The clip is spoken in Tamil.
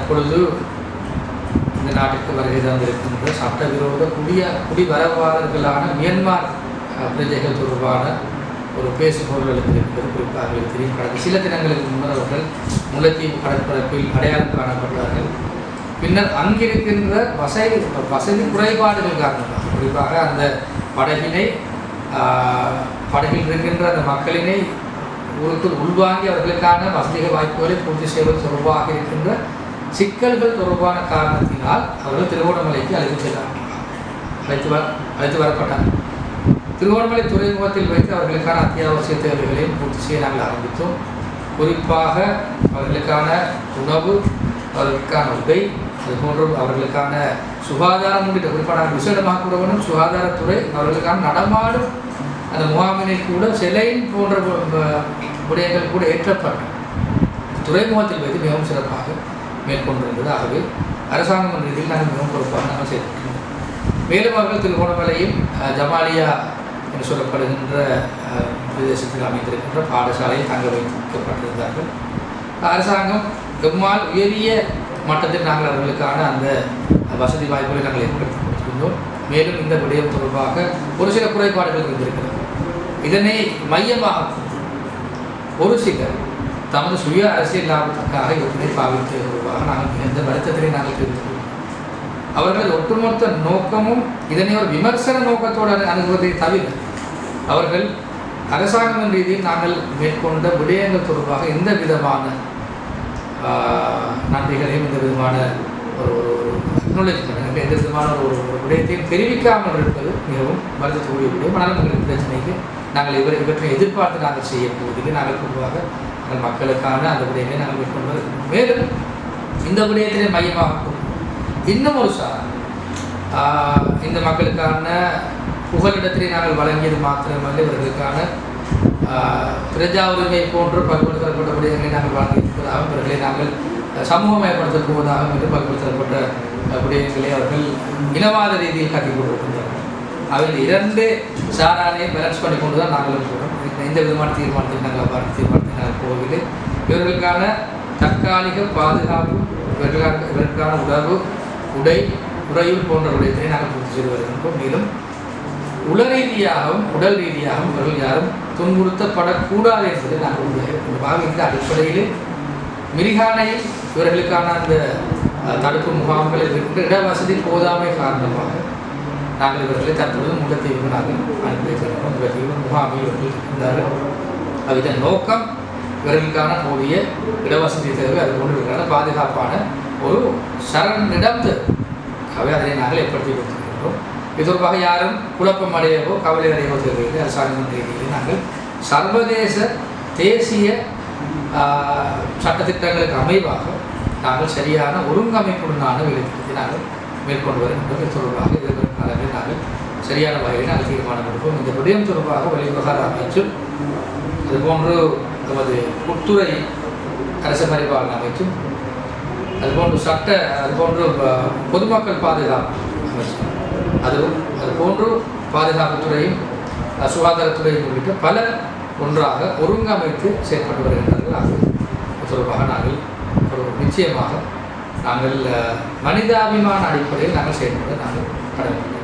தற்பொழுது இந்த நாட்டிற்கு வருகை தந்திருக்கின்ற சட்டவிரோத குடிவரவாளர்களான மியான்மர் பிரஜைகள் தொடர்பான ஒரு பேசுபொருள் எழுந்திருக்கிறது. குறிப்பாக தெரியும், கடந்த சில தினங்களுக்கு முன்னர் அவர்கள் முல்லைத்தீவு கடற்பரப்பில் அடையாளம் காணப்பட்டார்கள். பின்னர் அங்கிருக்கின்ற வசதி குறைபாடுகள் காரணமாக, குறிப்பாக அந்த படகில் இருக்கின்ற அந்த மக்களினை ஊருக்குள் உள்வாங்கி அவர்களுக்கான வசதிகள் வாய்ப்புகளை பூர்த்தி செய்வது தொடர்பாக இருக்கின்ற சிக்கல்கள் தொடர்பான காரணத்தினால் அவர்கள் திருகோணமலைக்கு அழைத்து வரப்பட்டார்கள். திருகோணமலை துறைமுகத்தில் வைத்து அவர்களுக்கான அத்தியாவசிய தேவைகளையும் பூர்த்தி செய்ய நாங்கள் ஆரம்பித்தோம். குறிப்பாக அவர்களுக்கான உணவு, அவர்களுக்கான உடை, அதுபோன்று அவர்களுக்கான சுகாதாரம் உள்ளிட்ட குறிப்பாக விசேடமாக கூட வேணும் சுகாதாரத்துறை, அவர்களுக்கான நடமாடும் அந்த முகாமினை கூட செலைன் போன்ற விடயங்கள் கூட ஏற்றப்பட்ட துறைமுகத்தில் வைத்து மிகவும் சிறப்பாக மேற்கொண்டிருந்தது. ஆகவே அரசாங்கம் என்ற ரீதியில் நாங்கள் மிகவும் பொறுப்பாக நாங்கள் செய்திருக்கிறோம். மேலும் அவர்கள் திருகோணமலையும் ஜமாலியா என்று சொல்லப்படுகின்ற பிரதேசத்தில் அமைந்திருக்கின்ற பாடசாலையில் தங்க வைக்கப்பட்டிருந்தார்கள். அரசாங்கம் எம்மால் உயரிய மட்டத்தில் நாங்கள் அவர்களுக்கான அந்த வசதி வாய்ப்புகளை நாங்கள் ஏற்படுத்தி கொடுத்திருந்தோம். மேலும் இந்த விடயம் தொடர்பாக ஒரு சில குறைபாடுகள் இருந்திருக்கிறது. இதனை மையமாக ஒரு சிலர் தமது சுய அரசியல் லாபத்திற்காக இதனை பாவித்து வருவாக நாங்கள் மிகுந்த வருத்தத்தினை நாங்கள் தெரிவித்துள்ளோம். அவர்களது ஒட்டுமொத்த நோக்கமும் இதனை ஒரு விமர்சன நோக்கத்தோடு அணுகுவதை தவிர அவர்கள் அரசாங்கம் ரீதியில் நாங்கள் மேற்கொண்ட விடயங்கள் தொடர்பாக எந்த விதமான நன்றிகளையும் எந்த விதமான ஒரு அக்னாலஜ்மெண்ட் எந்த விதமான ஒரு விடயத்தையும் தெரிவிக்காமல் இருப்பது மிகவும் வருத்தக்கூடிய விடயம். ஆனால் எங்களுக்கு பிரச்சனைக்கு நாங்கள் இவற்றை எதிர்பார்த்து நாங்கள் செய்யப்போவதில்லை. நாங்கள் பொதுவாக நாங்கள் மக்களுக்கான அந்த விடயங்களை நாங்கள் மேற்கொண்டு மேலும் இந்த விடயத்தினை மையமாக இன்னும் ஒரு இந்த மக்களுக்கான புகலிடத்திலே நாங்கள் வழங்கியது மாத்திரமல்ல, இவர்களுக்கான பிரஜா உரிமை போன்ற பல்வேறுபட்ட விடயங்களை நாங்கள் வழங்கியிருப்பதாகவும் இவர்களை நாங்கள் சமூகமயப்படுத்தப் போவதாகவும் என்று பல்வேறுபட்ட விடயங்களை அவர்கள் இனவாத ரீதியில் கட்டிக் கொண்டிருக்கின்றனர். அவர்கள் இரண்டு சாரானை பேலன்ஸ் பண்ணி கொண்டு தான் நாங்களும் போகிறோம். எந்த விதமான தீர்மானத்தில் நாங்கள் அவ்வாறு தீர்மானத்தை நாங்கள் போகவில்லை. இவர்களுக்கான தற்காலிக பாதுகாப்பு, இவர்களுக்கான உடையுள் போன்ற விடயத்தை நாங்கள் பூர்த்தி செய்து வருகின்றோம். மேலும் உள ரீதியாகவும் உடல் ரீதியாகவும் இவர்கள் யாரும் துன்புறுத்தப்படக்கூடாது என்பதை நாங்கள் இந்த அடிப்படையில் மிரிகானையில் இவர்களுக்கான அந்த தடுப்பு முகாம்களில் இருக்கின்ற இடவசதி போதாமை காரணமாக நாங்கள் இவர்களை தற்பொழுது முல்லைத்தீவுக்கு நாங்கள் அனுப்பி வைத்திருக்கிறோம். முல்லைத்தீவு முகாமில் இவர்கள் இருக்கின்றார்கள். இதன் நோக்கம் இவர்களுக்கான போதிய இடவசதி தேவை, அதுபோன்று இவர்களுக்கான பாதுகாப்பான ஒரு சரணிடம் தேவை. அதனை நாங்கள் ஏற்படுத்தி கொடுத்திருக்கின்றோம். இது தொடர்பாக யாரும் குழப்பம் அடையவோ கவலை அடையவோ தேவையில்லை. அரசாங்கம் ரீதியில் நாங்கள் சர்வதேச தேசிய சட்டத்திட்டங்களுக்கு அமைவாக நாங்கள் சரியான ஒருங்கமைப்புடனான வேலைத்திட்டத்தை நாங்கள் மேற்கொண்டு வருகின்றோம். இது தொடர்பாக எதிர்வரும் காலங்களில் நாங்கள் சரியான வகையில் நாங்கள் தீர்மானம் எடுப்போம். இந்த விடயம் தொடர்பாக வெளிவிவகார அமைச்சும் அதுபோன்று நமது உட்துறை அரசு பரிபாலன அமைச்சும் அதுபோன்று பொதுமக்கள் பாதுகாப்பு அமைச்சு அதுபோன்று பாதுகாப்புத்துறையும் சுகாதாரத்துறையும் உள்ளிட்ட பல ஒன்றாக ஒருங்கமைத்து செயற்பட்டு வருகின்றார்கள். அது தொடர்பாக நாங்கள் நிச்சயமாக நாங்கள் மனிதாபிமான அடிப்படையில் நாங்கள் செயல்பட நாங்கள் கடமைப்பட்டோம்.